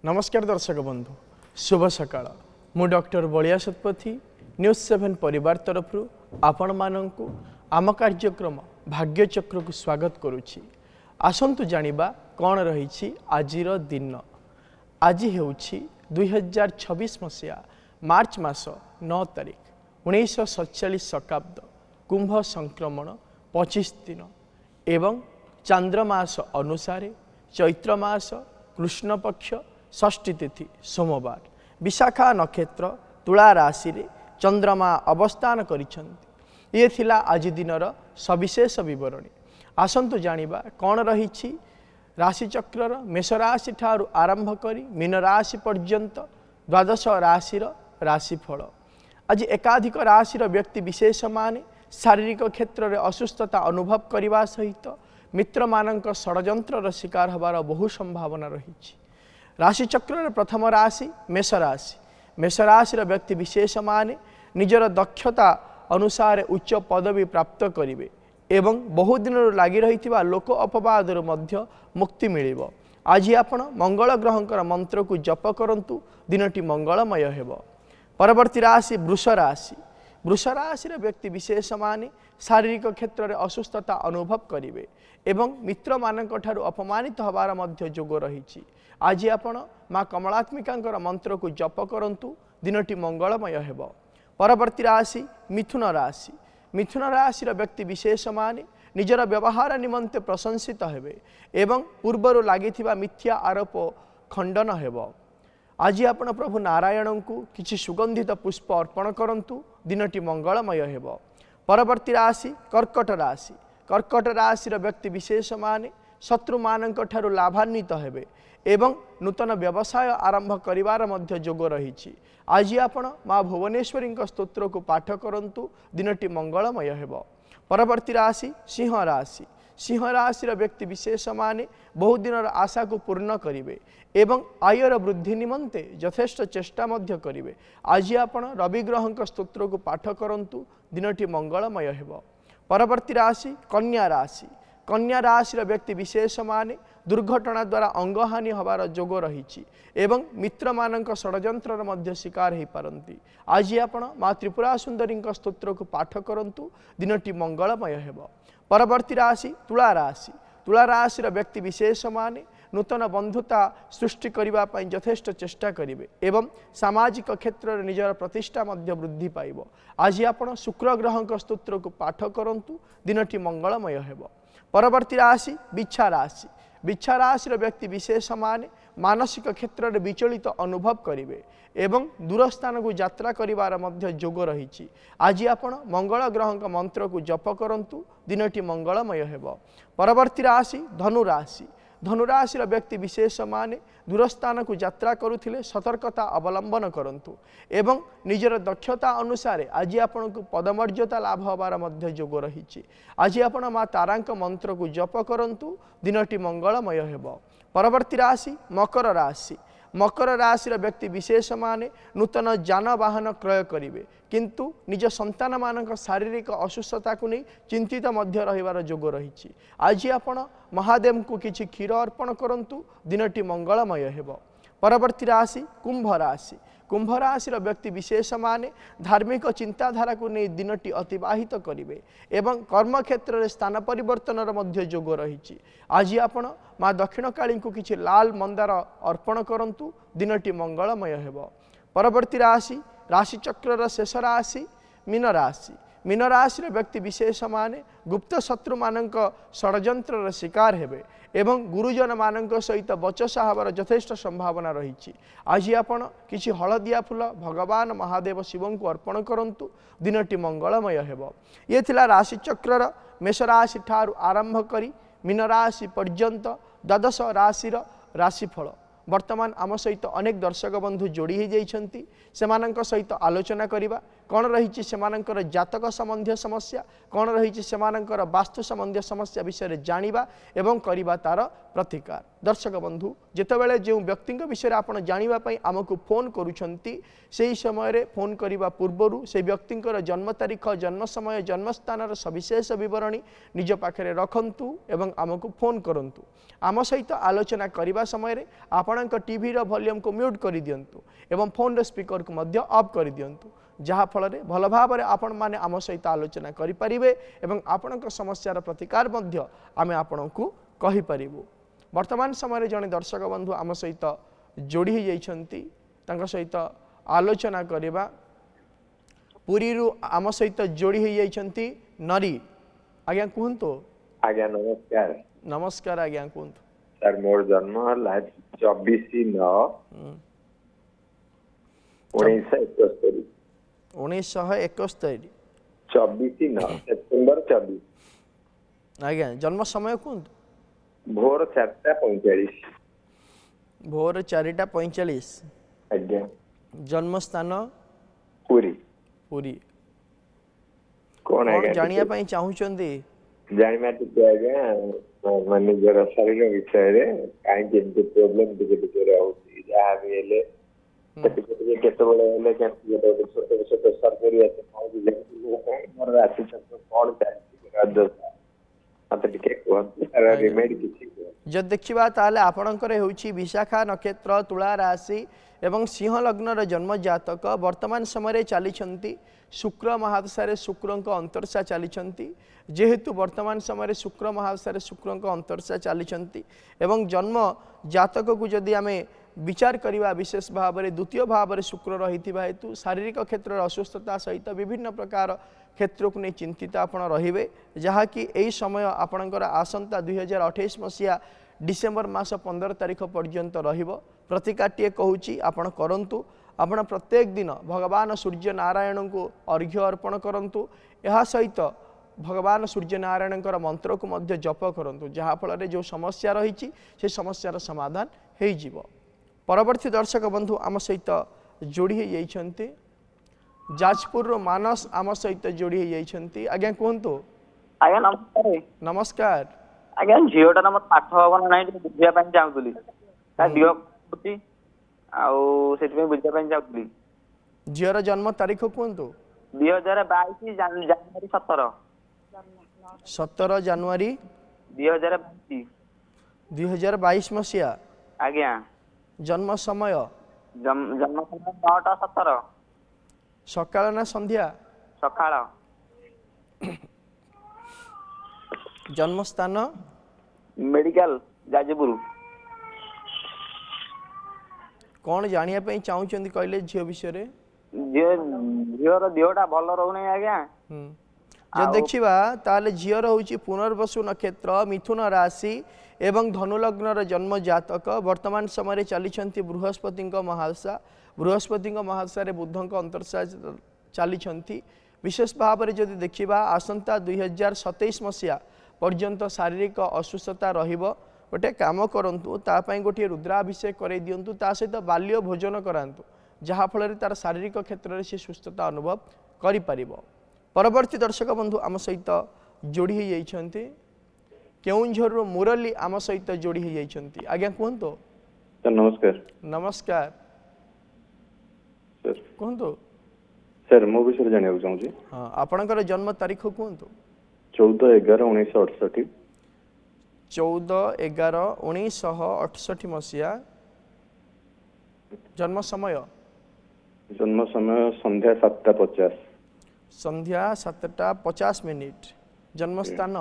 नमस्कार दर्शक बंधु शुभ सकाळ मु डॉक्टर बलिया शतपथी न्यूज 7 परिवार तरफ आपण माननकु आम कार्यक्रम भाग्यचक्र को स्वागत करुछि। आसंतु जानिबा कौन रही आजिर दिन। आज हेउछि 2026 मसीहा मार्च मास 9 तारिख 1947 शकाब्द कुंभ संक्रमण 25 दिन एवं चांद्रमास अनुसार चैत्र मास कृष्ण पक्ष षष्ठी तिथि सोमवार विशाखा नक्षत्र तुला राशि रे चंद्रमा अवस्थान करिसेंती। ये थिला आज दिनर सविशेष विवरणी। आसंतु जानिबा कौन रही राशि चक्र मेष राशि ठारू आरंभ करी मीन राशि पर्यंत द्वादश राशिर राशिफल। आज एकाधिक राशिर व्यक्ति विशेष माने शारीरिक क्षेत्र में असुस्थता अनुभव करने सहित मित्र मानक षड्यंत्र शिकार होबार बहु संभावना रही। राशि चक्र प्रथम राशि मेष राशि। मेष राशि व्यक्ति विशेष माने निजर दक्षता अनुसार उच्च पदवी प्राप्त करेंगे एवं बहु दिन लगी रही लोक अपवाद मुक्ति मिल। आज आपण मंगल ग्रहंकर मंत्र को जप करंतु दिनटी मंगलमय हेब। परवर्ती राशि वृष राशि। वृष राशि व्यक्ति विशेष माने शारीरिक क्षेत्र में असुस्थता अनुभव करेंगे एवं मित्र मानक ठारू अपमानित होबार मध्य जोग रही। आज आपण माँ कमलात्मिका मंत्र को जप करंतु दिनटी मंगलमय हेब। परवर्ती राशि मिथुन राशि। मिथुन राशि व्यक्ति विशेष माने निजर व्यवहार निमंते प्रशंसित हेबे एवं पूर्वर लगी मिथ्या आरोप खंडन हेब। आज आपण प्रभु नारायण को किछि सुगंधित पुष्प अर्पण करंतु दिनटी मंगलमय हेब। परवर्ती राशि कर्कट राशि। कर्कट राशि व्यक्ति विशेष माने शत्रु मानक ठारू लाभान्वित हेबे एवं नूतन व्यवसाय आरंभ करिवार मध्य जोग रही। आज आपण माँ भुवनेश्वरी स्तोत्र को पाठ करंतु दिनटी मंगलमय हेब। परवर्ती राशि सिंह राशि। सिंह राशि व्यक्ति विशेष माने बहु दिन आशा को पूर्ण करेंगे एवं आयर वृद्धि निमंते यथेष्ट चेष्टा मध्य करेंगे। आज आपण रवि ग्रह स्तोत्र को पाठ करंतु दिनटी मंगलमय हेब। परवर्ती राशि कन्या राशि। कन्या राशि व्यक्ति विशेष माने दुर्घटना द्वारा अंगहानि होबार जोग रही एवं मित्र मानक षड्यंत्र मध्य शिकार हो पारती। आज आपण माँ त्रिपुरा सुंदरी स्तोत्र को पाठ करंतु दिनटी मंगलमय हेब। परवर्ती राशि तुला राशि। तुला राशि व्यक्ति विशेष माने नूतन बंधुता सृष्टि करने यथेष्ट चेष्टा करेंगे एवं सामाजिक क्षेत्र में निजर प्रतिष्ठा मध्य वृद्धि पाइब। आज आपण शुक्र ग्रह स्तोत्र को पाठ करंतु दिनटी मंगलमय हेब। परवर्ती राशि बिच्छा राशि। बिच्छा राशि व्यक्ति विशेष माने मानसिक क्षेत्र में विचलित अनुभव करेंगे एवं दूर स्थान को यात्रा करिवार मध्य जोग रही। आज आपण मंगल ग्रह मंत्र को जप करंतु दिनटी मंगलमय हेब। परवर्ती राशि धनु राशि। धनुराशि व्यक्ति विशेष माने दूरस्थान को यात्रा करुथिले सतर्कता अवलंबन करंतु एवं निजर दक्षता अनुसार आज आपण को पदमर्यादा लाभ होबार मध्य जोग रही। आज आपण माँ तारांक मंत्र को जप करंतु दिनटी मंगलमय हेब। परवर्ती राशि मकर राशि। मकर राशि व्यक्ति विशेष माने नूतन जानवाहन क्रय करेंगे किंतु निज संतान मानक शारीरिक असुस्थता को नहीं चिंतित मध्य रहिबार जोग रही। आज आपण महादेव को किछि क्षीर अर्पण करंतु दिनटी मंगलमय हेब। परवर्ती राशि कुंभ राशि। कुंभ राशि व्यक्ति विशेष माने धार्मिक चिंताधारा को नहीं दिनटी अतिबाहित करेंगे एवं कर्म क्षेत्र में स्थान परिवर्तन मध्य जोग रही। आज आपण माँ दक्षिण काली को किछि लाल मंदार अर्पण करंतु दिनटी मंगलमय हेब। परवर्ती राशि राशि चक्र शेष राशि मीन राशि। मीन राशि व्यक्ति विशेष माने गुप्त शत्रु मानक षड्यंत्र शिकार हेबे एवं गुरुजन मानक सहित बचसा हबार यथेष्ट संभावना रही। आज आपण किछि हलदिया फूल भगवान महादेव शिव को अर्पण करंतु दिनटी मंगलमय हेब। ये थिला राशि चक्र मेष राशि ठारू आरंभ करी मीन राशि पर्यंत द्वादश राशिर राशिफल। वर्तमान आम सहित अनेक दर्शक बंधु जोड़ी हो जाइछंती। सेमानंक सहित आलोचना करिबा कौन रही सेमानंकर जातक संबंधी समस्या कौन रही सेमानंकर वास्तु संबंधी समस्या विषय जानिबा एवं करिबा तार प्रतिकार। दर्शक बंधु जेतेबेले जो व्यक्ति विषय आप जानिबा पई आमको फोन करूछंती सेही समय रे फोन करिबा पूर्वरु से व्यक्तिंकर जन्म तारीख जन्म समय जन्म स्थान सविशेष विवरणी निज पाखरे रखंतु एवं आमको फोन करंतु। आम सहित आलोचना करने समय आपण टीवी रो वॉल्यूम को म्यूट कर दिंतु एवं फोन स्पीकर को मध्य ऑफ कर दिंतु जहा फल भल भाव आपण माने आम सहित आलोचना करें एवं आपण समस्यार प्रतिकार मध्य आमे आपण को कहि परिबु। वर्तमान समय जड़े दर्शक बंधु आम सहित जोड़ी जाइछंती तांका सहित आलोचना करबा पुरी रु आम सहित जोड़ी जाइछंती नरी। आज्ञा कहतु। आज्ञा नमस्कार। नमस्कार आज्ञा कहतु। सर मोर जन्म है 24/9/1971। 1971 24/9 सेप्टेम्बर 24। आज्ञा जन्म समय कहतु। भोर 4:45। भोर 4:45। आज्ञा। जन्म स्थान पुरी। पुरी। कौन आज्ञा जानिया पई चाहुचंदी? जानिया टिके आज्ञा माने जरा शरीर विषय रे काई जेंति प्रॉब्लम टिके रहउची जहा भी हेले टिके केतबेले हेले के छोटे छोटे सर्जरी আছে पहुंच जे मोर राशि चक्र कोन चाहि राज्य मत टिके कोन रेमेडी किछि जब देखिबा ताले आपणकर होउची विशाखा नक्षत्र तुला राशि एवं सिंह लग्नर जन्म जातक वर्तमान समय चली शुक्र महादशा शुक्र अंतर्शा चली जेहेतु वर्तमान समय शुक्र महादशा शुक्र अंतर्शा चली एवं जन्म जातक को जदि आम विचार करवा विशेष भाव में द्वितीय भाव में शुक्र रही हेतु शारीरिक क्षेत्र असुस्थता सहित विभिन्न प्रकार क्षेत्र को नहीं चिंतित आप रे जहाँकि यही समय आपणकर आसंता 2028 मसीहा डिसेम्बर मास 15 तारीख पर्यंत प्रतिकारटे कहूँ आपण करंतु आपण प्रत्येक दिन भगवान सूर्य नारायण को अर्घ्य अर्पण करंतु यह सहित भगवान सूर्य नारायण मंत्र को मध्य जप करंतु जहाँफल जो समस्या रही से समस्यार समाधान हो। परवर्ती दर्शक बंधु आम सहित जोड़ी जाइछंती जाजपुर मानस आम सहित जोड़ी जाइछंती। आज्ञा कहतु। आज्ञा नमस्कार। नमस्कार आज्ञा झीटा ना मत पाठ हवन ना बुझिया ପାଇଁ चाहूली ता दियो होती आउ सेति में बुझिया ପାଇଁ चाहूली। झीर जन्म तारीख कहतु। 2022 जनवरी 17। 17 जनवरी 2022। 2022 मसीहा। आज्ञा। जन्म समय जन्म समय 9:17 सकाळ ना संध्या? सकाळ। जन्म स्थान मेडिकल जाजपुर। कौन जानिया पई चाहुचंदी कहले झियो विषय रे? झीर देहटा भल रहूनी आज्ञा। जब देखिबा ताले झीर होउची पुनर्वसु नक्षत्र मिथुन राशि एवं धनुलग्नर जन्म जातक वर्तमान समय चली बृहस्पति महादशा बृहस्पति महादशा बुध अंतर्शा चली विशेष भाव में जदि देखिबा आसंता 2027 मसीहा पर्यंत शारीरिक असुस्थता रहिबो। गोटे काम करंतु तापाई गोटे रुद्राभिषेक कर दिंतु ता सहित बाल्य भोजन करांतु जहाँफल तार शारीरिक क्षेत्र में से सुस्थता अनुभव करि परिबो। परवर्ती दर्शक बंधु आम सहित जोड़ी जाइछंती केउंझर मुरली आम सहित जोड़ी जाइछंती। आज्ञा कहतु। सर नमस्कार। नमस्कार सर कहतु। सर मो विषय जानिया चाहूँ। हाँ आपणकर जन्म तारीख कहतु। 14/11/1968। 14/11/1968 मसीहा। जन्म समय? जन्म समय संध्या 7:50। संध्या 7:50। जन्म स्थान?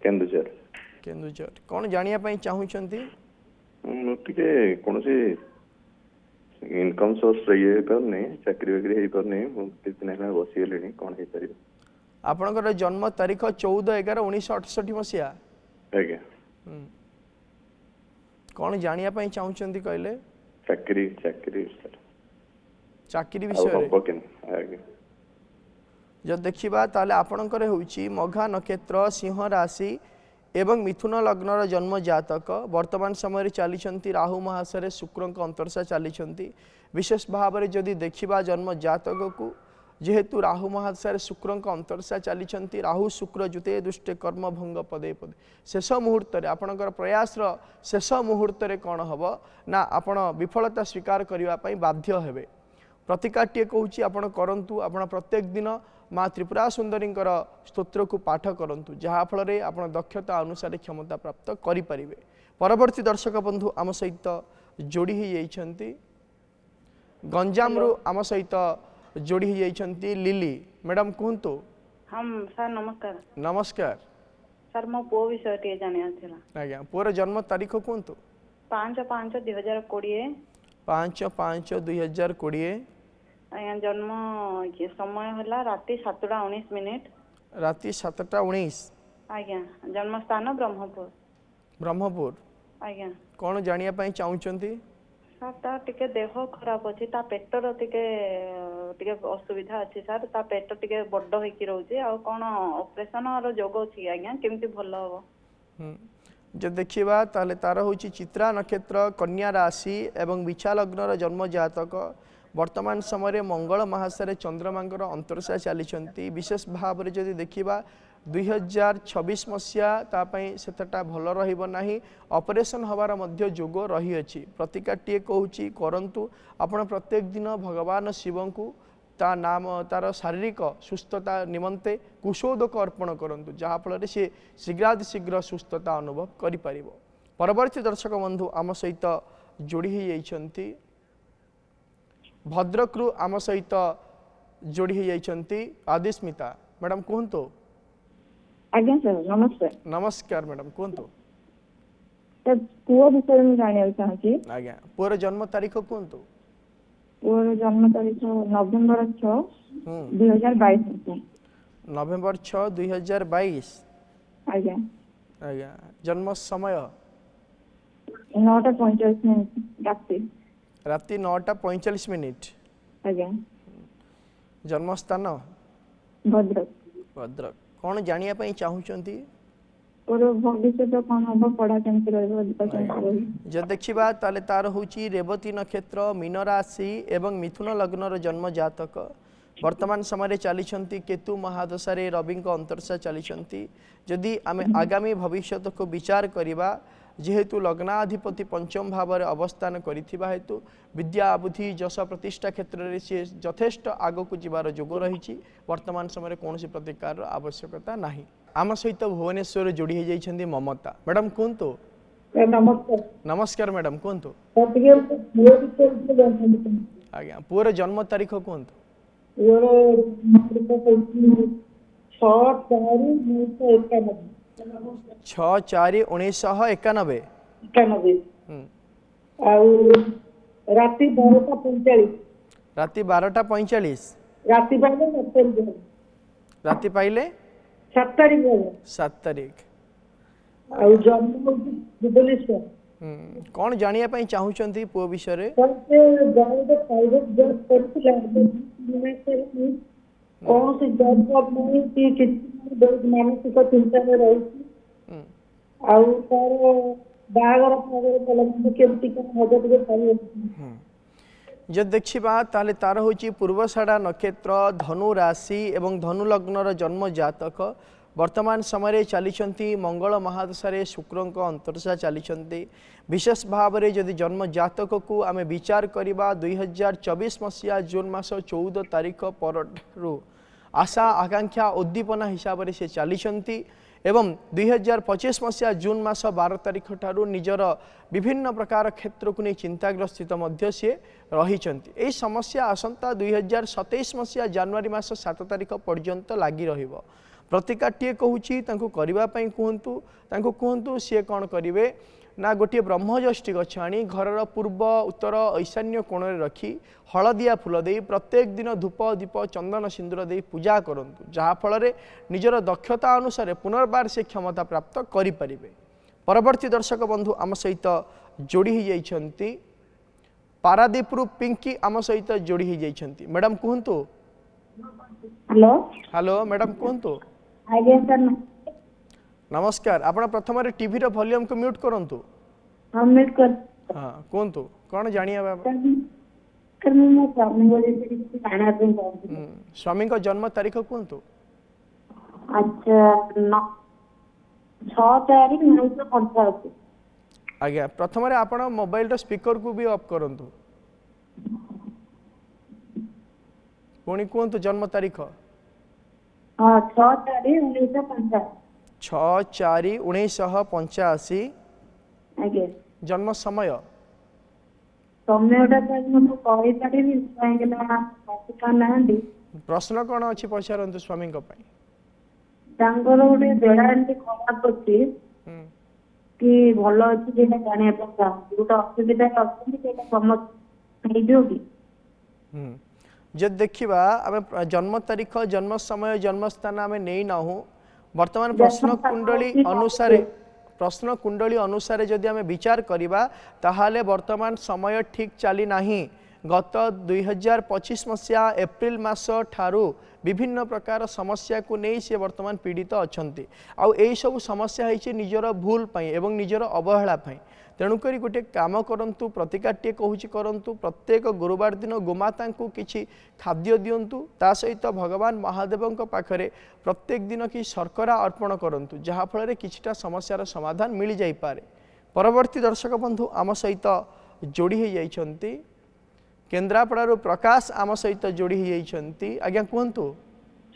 केन्दुझर। केन्दुझर। कौन जानिया पई चाहुचंती? टिके कोनसी इनकम सोर्स ये करने चाकरी वगैरह हे करने कितने ना बसी लेनी कोन हे परिबो। आपनकर जन्म तारीख 14/11/1968 मसीहा? आज्ञा। कौन जानिया पई चाहुचंती कहले? चाकरी चाकरी सर। चाकरी विषय रे? आज्ञा। जब देखिबा ताले आपणकर होउची मघा नक्षत्र सिंह राशि एवं मिथुन लग्नर जन्म जातक वर्तमान समय चली राहु महाशय शुक्र अंतर्शा चली विशेष भाव में जदि देखिबा जन्म जातक को जेहेतु राहु महादशा शुक्र अंतरसा चली राहु शुक्र जुते दुष्टे कर्म भंग पदे पदे शेष मुहूर्त आपणकर प्रयास शेष मुहूर्त कौन हम ना आपण विफलता स्वीकार करने बाध्य हेबे प्रतिकारटीए कहूँ आपण करंतु आपण प्रत्येक दिन माँ त्रिपुरा सुंदरी स्तोत्र को पाठ करंतु जहाँफल आप दक्षता अनुसार क्षमता प्राप्त करें। परवर्ती दर्शक बंधु आम सहित जोड़ी होती गंजाम रु आम सहित जोड़ी होती लिली मैडम कहतु। हम सर नमस्कार। नमस्कार सर मो पुओ विषय टे जानिया थिला। आज्ञा पुअर जन्म तारीख कहतु। 5/5/2020। 5/5/2020। आज्ञा जन्म समय होला राति 7:19। राति 7:19। आज्ञा जन्म स्थान ब्रह्मपुर। ब्रह्मपुर। आज्ञा कौन जानिया पई चाहुचंती। सर ता टिके देह खराब अछि ता पेटर टिके टिके असुविधा अछि सर ता पेट टिके बड्ड होइकी रहउछि आ कोन ऑपरेशन और जोग अछि आज्ञा केमति भलो हो। जे देखिबा ताले तार होछि चित्रा नक्षत्र कन्या राशि एवं बिछा लग्नर जन्म जातक वर्तमान समय मंगल महासारे चंद्रमांकर अंतरसा चली विशेष भाव में जदि देखिबा 2026 मसीहा सेटा भल रहिबो नाही ऑपरेशन हवार मध्य जोग रही अछि प्रतिकारटीए कहूँ करंतु आपण प्रत्येक दिन भगवान शिव को ता नाम तार शारीरिक सुस्थता निमंते कुशोदक अर्पण करंतु जहाँफल से शीघ्रातिशीघ्र सुस्थता अनुभव करि। परवर्ती दर्शक बंधु आम सहित जोड़ी होती भद्रकरू आम सहित जोड़ी होती आदिस्मिता मैडम कहतु। आज्ञा सर नमस्कार। नमस्कार मैडम कहतु। सर पुओ विषय में जानिया चाहछि। आज्ञा पुअर जन्म तारीख कहतु। पुओर जन्म तारीख नवेम्बर 6 2022। नवेम्बर 6 2022। आज्ञा आज्ञा जन्म समय 9:45 राति 9:45। आज्ञा जन्म स्थान भद्रक। भद्रक कौन जानिया पई चाहुचंती। और भविष्य कौन हम पढ़ा केमति रहबो जे देखिबा ताले तार होची रेवती नक्षत्र मीन राशि एवं मिथुन लग्नर जन्म जातक वर्तमान समय चली केतु महादशारे रवि अंतरसा चली जदि आमे आगामी भविष्य को विचार करिबा जेहेतु लग्नाधिपति पंचम भाव में अवस्थान करिथिबा हेतु विद्या बुद्धि जश प्रतिष्ठा क्षेत्र में सी यथेष्ट आग को जीवार जोग रही वर्तमान समय कौन प्रतिकार आवश्यकता नहीं। आम सहित भुवनेश्वर जोड़ी हो जाइछन्ती ममता मैडम कहतु। नमस्कार। नमस्कार मैडम कहतु। आज्ञा पुअर जन्म तारीख कहतु। 6/4/1991। राति 12:45। राति 12:45। राति पाइले 7 तारीख 7 तारीख। जन्म भुवनेश्वर। कौन जानिया पई चाहुचंती पुओ विषय रे। कौन सी जॉब नहीं कि बहुत मानसिक चिंता में रही जब देखा ताले तार होची पूर्वषाढ़ा नक्षत्र धनु राशि एवं धनु लग्नर जन्म जातक वर्तमान समय चली मंगल महादशारे शुक्र अंतरसा चली विशेष भाव में जदि जन्म जातक को आम विचार करवा 2024 मसीहा जून मास 14 तारीख पर आशा आकांक्षा उद्दीपना हिसाब से चली एवं 2025 मसीहा जून मास 12 तारीख ठारू निजर विभिन्न प्रकार क्षेत्र को नहीं चिंताग्रस्थित सी रही समस्या आसंता 2027 मसीहा जनवरी मास 7 तारीख पर्यंत लगी रहिबो। प्रतिकारटीए कहूँ करने कहतु सी कौन करेंगे ना गोटे ब्रह्मजष्टि गछ आनी घर पूर्व उत्तर ईशान्य कोण में रखी हलदिया फूल दे प्रत्येक दिन धूप दीप चंदन सिंदूर दे पूजा करंतु जहाँफल निजर दक्षता अनुसार पुनर्बार से क्षमता प्राप्त करें। परवर्ती दर्शक बंधु आम सहित जोड़ी होती पारादीपुर पिंकी आम सहित जोड़ी होती मैडम कहतु। हेलो हेलो मैडम कहतु। नमस्कार आपण प्रथम टीवी रो वॉल्यूम को म्यूट करंतु। हम म्यूट कर। हां कहंतु कोन जानिया बाबा। ସାର୍ ମୁଁ ମୋ ସ୍ୱାମୀଙ୍କ ବିଷୟରେ କିଛି ଜାଣିବା ପାଇଁ ଚାହୁଁଥିଲି। ସ୍ୱାମୀଙ୍କ ଜନ୍ମ ତାରିଖ କୁହନ୍ତୁ। ଆଚ୍ଛା 6/4/1985। ଆଜ୍ଞା ପ୍ରଥମରେ ଆପଣ ମୋବାଇଲର ସ୍ପିକରକୁ ବି ଅଫ୍ କରନ୍ତୁ। ପୁଣି କୁହନ୍ତୁ ଜନ୍ମ ତାରିଖ। ହଁ 6/4/1985। 6/4/1985। ଆଜ୍ଞା ଜନ୍ମ ସମୟ ସମୟଟା ସାର୍ ମୁଁ କହିପାରିବି କାହିଁକି ନା ଶାଶୁ ନାହାନ୍ତି। ପ୍ରଶ୍ନ କ'ଣ ଅଛି ପଚାରନ୍ତୁ ସ୍ୱାମୀଙ୍କ ପାଇଁ। ତାଙ୍କର ଗୋଟେ ବେଳା ଏମିତି ଖରାପ ଅଛି କି ଭଲ ଅଛି ସେଇଟା ଜାଣିବା ପାଇଁ ଚାହୁଁଛି। ଗୋଟେ ଅସୁବିଧାରେ ଅଛନ୍ତି ସେଇଟା ସମସ୍ତେ ହେଇଯିବ କି? ଯଦି ଦେଖିବା ଆମେ ଜନ୍ମ ତାରିଖ ଜନ୍ମ ସମୟ ଜନ୍ମ ସ୍ଥାନ ଆମେ ନେଇ ନାହୁଁ। ବର୍ତ୍ତମାନ ପ୍ରଶ୍ନ କୁଣ୍ଡଳୀ ଅନୁସାରେ ଯଦି ଆମେ ବିଚାର କରିବା ତାହେଲେ ବର୍ତ୍ତମାନ ସମୟ ଠିକ୍ ଚାଲି ନାହିଁ। ଗତ 2025 ମସିହା ଏପ୍ରିଲ ମାସ ଠାରୁ ବିଭିନ୍ନ ପ୍ରକାର ସମସ୍ୟା को नहीं से वर्तमान पीड़ित अछंती आउ एई सब समस्या है निजर भूल पाई एवं निजर अवहेला पाई। तेणुक गोटे काम करंतु प्रतिकाट्य कहूँ करंतु प्रत्येक गुरुवार दिन गोमाता को किसी खाद्य दिंतु ता सहित भगवान महादेव पाखरे प्रत्येक दिन कि शर्करा अर्पण करंतु जहाँफल किछिटा समस्यार समाधान मिल जाई पारे। परवर्ती दर्शक बंधु आम सहित जोड़ी हो जाइछंती केन्द्रापड़ारू प्रकाश आम सहित जोड़ी हो जाइछंती। आज्ञा कहतु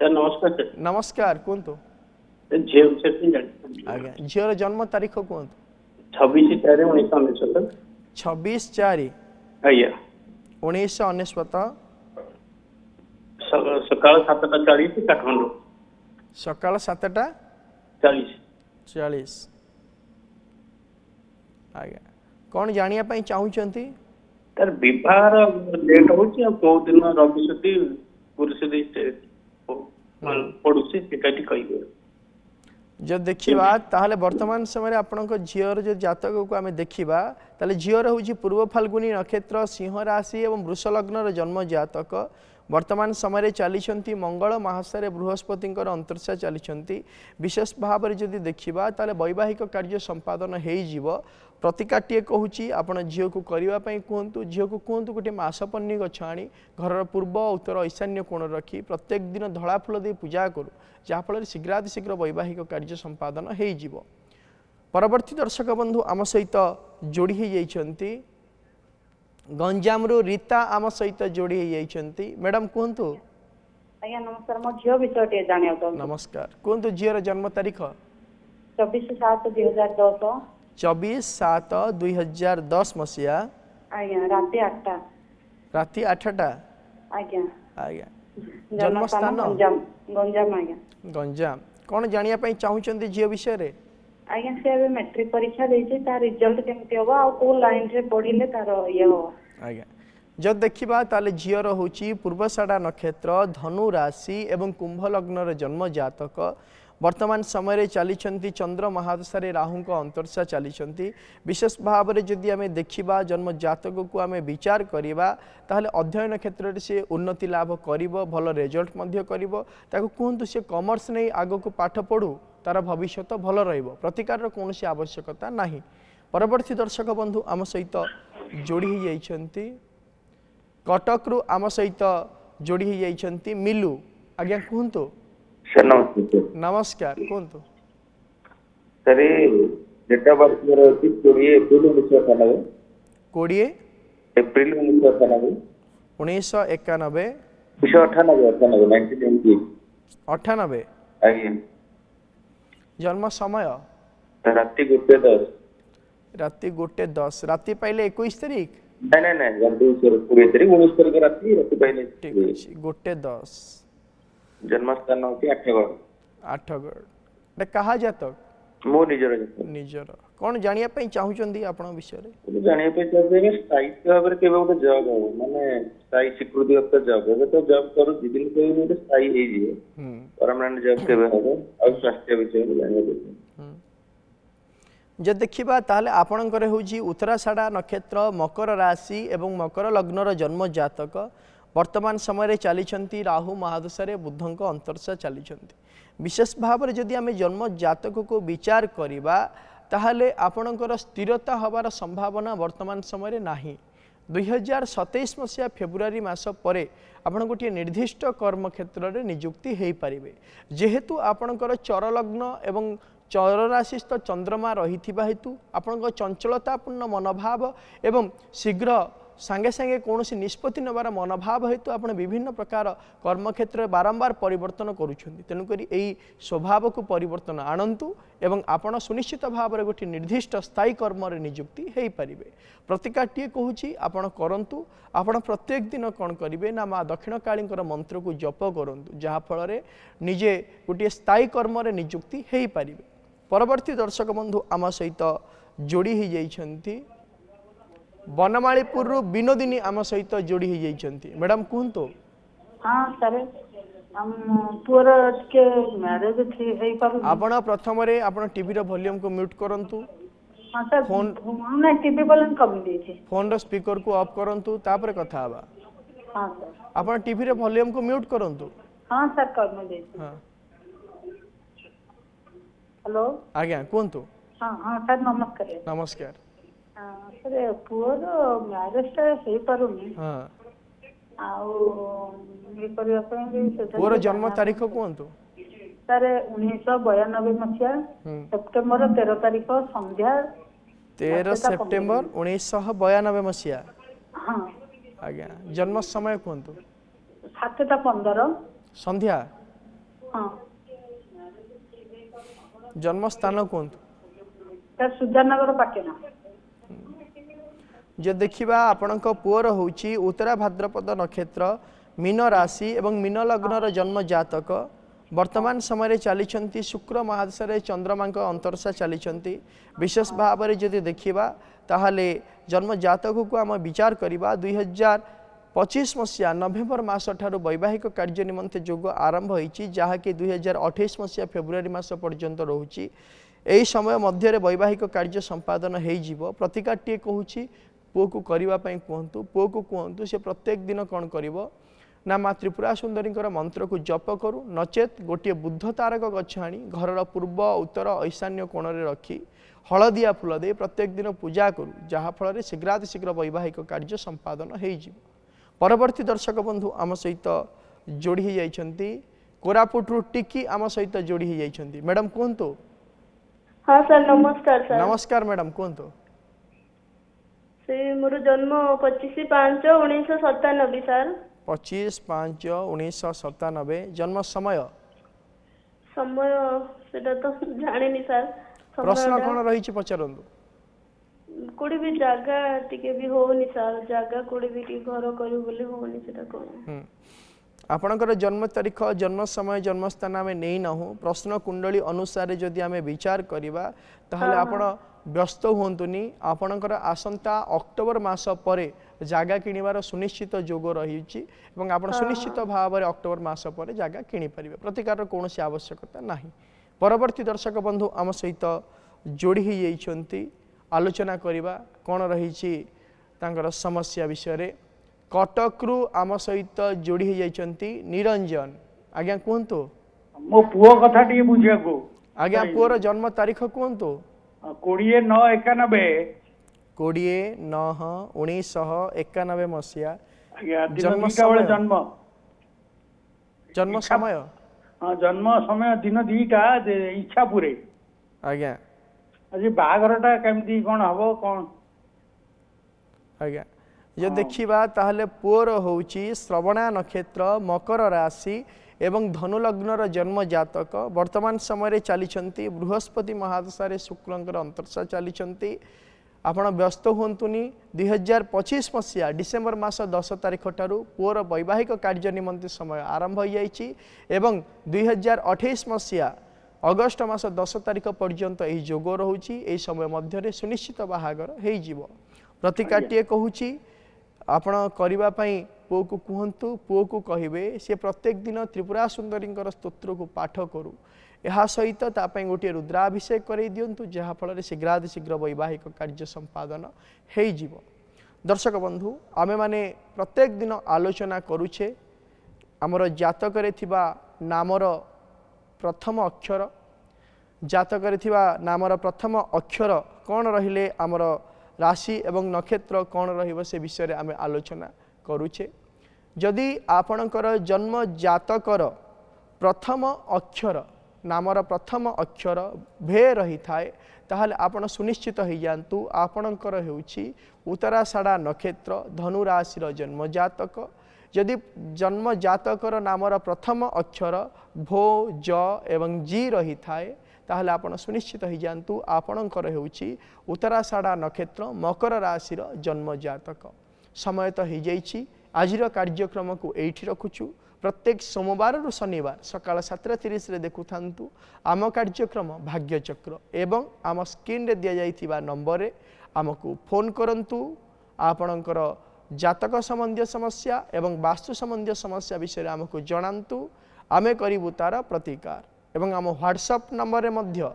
सर नमस्कार। सर नमस्कार कहतु आज्ञा झीर जन्म तारीख कहतु 26/4/1999। 26/4/1999 सकाळ 7:40 काठमांडू। सकाळ 7:40 आज्ञा कौन जानिया पई चाहूचंती? तर विवाह लेट होची को दिन रविशती गुरुशती पडुसी सेटाटी कहिबे। जब देखिबा ताहले वर्तमान समय आपनक झीर जो जातक को आमे देखिबा ताले झीर होची पूर्व फाल्गुनी नक्षत्र सिंह राशि एवं वृष लग्नर जन्म जातक वर्तमान समय चली मंगल महाशय बृहस्पति अंतर्शा चली विशेष भाव में जदि देखा ताले वैवाहिक कार्य संपादन हो प्रतिकाट्ये कहूँ आपण झील को करने कहतु झील को कहतु गोटे मासपन्नी गछ आनी घर पूर्व उत्तर ईशान्य कोण रखी प्रत्येक दिन धड़ा फूल दे पूजा करूँ जहाँफल शीघ्रातिशीघ्र वैवाहिक कार्य संपादन हो। परवर्ती दर्शक बंधु आम सहित जोड़ी हो जाइछंती गंजाम रीता आम सहित जोड़ी हो जाइछंती। मैडम कहतु। आज्ञा नमस्कार मो झियो विषय जानिया तो। नमस्कार कहतु झीर जन्म तारीख 24/7/2010। 24/7/2010 मसीहा आज्ञा राति 8टा। आज्ञा आज्ञा जन्म स्थान गंजाम। आज्ञा गंजाम कौन जानिया पई चाहूचंती झियो विषय रे? आज्ञा से अबे मैट्रिक परीक्षा देछि तार रिजल्ट केमति होबा आ को लाइन रे पढिले तार ये हो। आज्ञा जब देखिबा ताले झियर होची पूर्वषाढ़ा नक्षत्र धनु राशि एवं कुंभ लग्नर जन्म जातक वर्तमान समय चली चंद्र महादशा राहु अंतर्शा चली विशेष भाव में जदि आम देखा जन्म जातक को आम विचार करवा ताहले अध्ययन क्षेत्र में सी उन्नति लाभ कर भल रिजल्ट कहतु सी कॉमर्स नहीं आग को पाठ पढ़ू तार भविष्य भल प्रतिकार कौन आवश्यकता नहीं। परवर्ती दर्शक बंधु आम सहित जोड़ी हो जाइछंती कटक रु आम सहित जोड़ी हो जाइछंती मिलू। आज्ञा कहतु। सर नमस्कार। नमस्कार कहतु। सर डेट ऑफ बर्थ मेरा 20 एप्रिल 1998। 20 एप्रिल 1998। 1991 1998 आज्ञा जन्म समय राति 1:10। राति 1:10 राति पाइले 21 तारीख नहीं नहीं 20 तारीख 19 तारीख राति पाइले ठीक अछि 1:10 जन्म स्थान होती आठगढ़ कहा जातक मो निजर कौन जानिया पई चाहूचंदी आपण विषय रे? जानिया पे चाहे स्थायी भाव में केबे गोटे जॉब हो माने स्थायी स्वीकृति युक्त जॉब एबे तो जॉब करू दिन को गोटे स्थायी हे जी परमानेंट जॉब केबे हो और स्वास्थ्य विषय में जानिया पे जे देखिबा ताले आपणकर होची उत्तराषाढ़ा नक्षत्र मकर राशि एवं मकर लग्नर जन्म जातक वर्तमान समय चली राहु महादशा बुधंक अंतर्शा चली विशेष भाव में जदि आम जन्म जातक को विचार करवा ताहले आपणकर स्थिरता हबार संभावना वर्तमान समय नहीं। 2027 मसीहा फेब्रुआरी मास पर आपण गोटे निर्दिष्ट कर्म क्षेत्र में नियुक्ति हो पारे जेहेतु आपणकर चरलग्न एवं चर राशिस्थ चंद्रमा रही हेतु आपण चंचलतापूर्ण मनोभाव एवं शीघ्र सांगे सांगे कौन निष्पत्ति नबार मनोभाव हेतु आप विभिन्न प्रकार कर्मक्षेत्र बारंबार परिवर्तन करुँच तेणुक स्वभाव को परिवर्तन आणतु एवं आपण सुनिश्चित भाव में गोटे निर्दिष्ट स्थायी कर्म नियुक्ति हो पारे प्रतिकाटे कहूँ आपण करंतु आपण प्रत्येक दिन कौन करेंगे ना माँ दक्षिण काली मंत्र को जप करूँ जहाँफल निजे गोटे स्थायी कर्म नियुक्ति हो पारे परवर्ती दर्शक बंधु आम सहित जोड़ी हो जाइछंती बनमालीपुर विनोदिनी आम सहित जोड़ी हो जाइछंती मैडम कहतु हाँ सर हम पुअर के मैरिज थी हे पर आपण प्रथम रे आपण टीवी रो वॉल्यूम को म्यूट करंतु हाँ सर हमने टीवी वॉल्यूम कम दी थी फोन रो स्पीकर को ऑफ करंतु तापर कथा हबा हाँ सर आपण टीवी रो वॉल्यूम को म्यूट करंतु हाँ सर कर में दे हां हेलो आज्ञा कहतु हाँ हाँ सर नमस्कार नमस्कार हाँ सर पुअर मैरिज टा हे पारुनी हां आउ ये करिया पे पूरा जन्म तारीख कहतु सर 1992 मसीहा सेप्टेम्बर 13 तारीख संध्या 13 सेप्टेम्बर 1992 मसीहा हाँ आज्ञा जन्म समय कहतु 7:15 संध्या हाँ जन्म स्थान कहतु सर सुजानगर पाटना जे देखिबा आपणक पुअर होउची उत्तरा भाद्रपद नक्षत्र मीन राशि एवं मीन लग्नर जन्म जातक वर्तमान समय चली शुक्र महादशा रे चंद्रमा अंतरसा चली विशेष भाव में जदि देखिबा ताहले जन्म जातक को आम विचार करिबा 2025 मसीहा नवेम्बर मास ठारू वैवाहिक कार्य निमंते जोग आरंभ होईची जहाँकि 2028 मसीहा फेब्रुआरी मास पर्यंत रोची यही समय मध्य वैवाहिक कार्य संपादन हो प्रतिकाटे कहूँ पुओ को करने कहतु पुओ को कहतु से प्रत्येक दिन कौन कर ना माँ त्रिपुरा सुंदरी मंत्र को जप करू नचेत गोटे बुद्ध तारक गछ आनी घर पूर्व उत्तर ईशान्य कोण में रखी हलदिया फूल दे प्रत्येक दिन पूजा करू जहाँफल शीघ्रातिशीघ्र वैवाहिक कार्य संपादन हो परवर्ती दर्शक बंधु आम सहित जोड़ी जाइछंती कोरापुटरू टिकी आम सहित जोड़ी जाइछंती मैडम कहतु हाँ सर नमस्कार सर नमस्कार मैडम कहतु से मोर जन्म 25/5/1997 सर 25/5/1997 जन्म समय समय सेटा तो जानिनी सर प्रश्न कौन रही पचारंतु कोड़ी भी जागा टिके भी होनी सर जागा कोड़ी भी टिके घर करू बोले होनी सेटा कोन आपणकर जन्म तारीख जन्म समय जन्म स्थान आम नहीं नाहू प्रश्न कुंडली अनुसार जदि आम विचार करवा ताहले आपण व्यस्त हुंतुनी आपणकर आसंता अक्टोबर मास पर जागा किणवार सुनिश्चित जोग रही आप सुनिश्चित भाव में अक्टोबर मास पर जागा किणी पारे प्रतिकार कौन आवश्यकता नहीं परवर्ती दर्शक बंधु आम सहित जोड़ी जाइछंती आलोचना करवा कौन रही समस्या विषय कटकरू आम सहित जोड़ी जाइछंती निरंजन आज्ञा कहतु मो पुओ कथा टी बुझिया को आज्ञा पुओर जन्म तारीख कहतु 20/9/91 20/9/1991 मसीहा जन्म जन्म समय जन्म समय दिन दीटा इच्छापुरे आज्ञा आज बाहागरटा केमती कौन हबो कौन आज्ञा जो देखिबा ताहले पुअर होउची श्रवणा नक्षत्र मकर राशि एवं धनु लग्नर जन्म जातक वर्तमान समय चली बृहस्पति महादशा शुक्लंकर अंतरसा चली आपण व्यस्त हुंतुनी 2025 मसीहा डिसेम्बर मास 10 तारीख ठारू पुअर वैवाहिक कार्य निमंते समय आरंभ हो जाइछि एवं 2028 मसीहा अगस्ट मास 10 तारीख पर्यंत यही जोग रोची यही समय मध्य सुनिश्चित बाहागर हो प्रतिकाटे कहूँ आपण करिबा पई पुओ को कहतु पुओ को कहिबे से प्रत्येक दिन त्रिपुरा सुंदरी स्तोत्र को पाठ करू यह सहित तापाई गोटे रुद्राभिषेक कर दिंतु जहाँफल शीघ्रातिशीघ्र वैवाहिक कार्य संपादन हो दर्शक बंधु आमे माने प्रत्येक दिन आलोचना करुचे आमर जातक नामर प्रथम अक्षर जातक नामर प्रथम अक्षर कौन रहिले आमर राशि एवं नक्षत्र कौन रहिबो से विषय आम आलोचना करुचे। जदि आपणकर जन्म जातकर प्रथम अक्षर नामर प्रथम अक्षर भे रही थाए ताहले आपण सुनिश्चित हो जातु आपणकर हेउछि उत्तराषाढ़ा नक्षत्र धनु राशि जन्म जातक। यदि जन्म जातकर नामर प्रथम अक्षर भो ज एवं जी रही थाए ताहले आपण सुनिश्चित हो जातु आपणकर हेउछि उत्तराषाढ़ा नक्षत्र मकर राशि जन्म जातक। समय तो हो जाइछि आजिर कार्यक्रम को एठी रखुछु। प्रत्येक सोमवार रु शनिवार सकाळ 7:30 रे देखु थांतु आम कार्यक्रम भाग्यचक्र एवं आम स्क्रीन रे दिया जाइथिबा नंबर रे आमको फोन करंतु। आपणकर जातक संबंधी समस्या एवं वास्तु संबंधी समस्या विषय आमको जणांतु आमे करिबु तार प्रतिकार। एवं आम व्हाट्सएप नंबर रे मध्य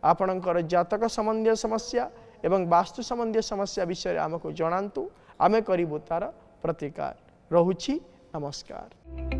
आपणकर जातक संबंधी समस्या एवं वास्तु संबंधी समस्या विषय आमको जणांतु आमे करिबु तार प्रतिकार। रहुछि नमस्कार।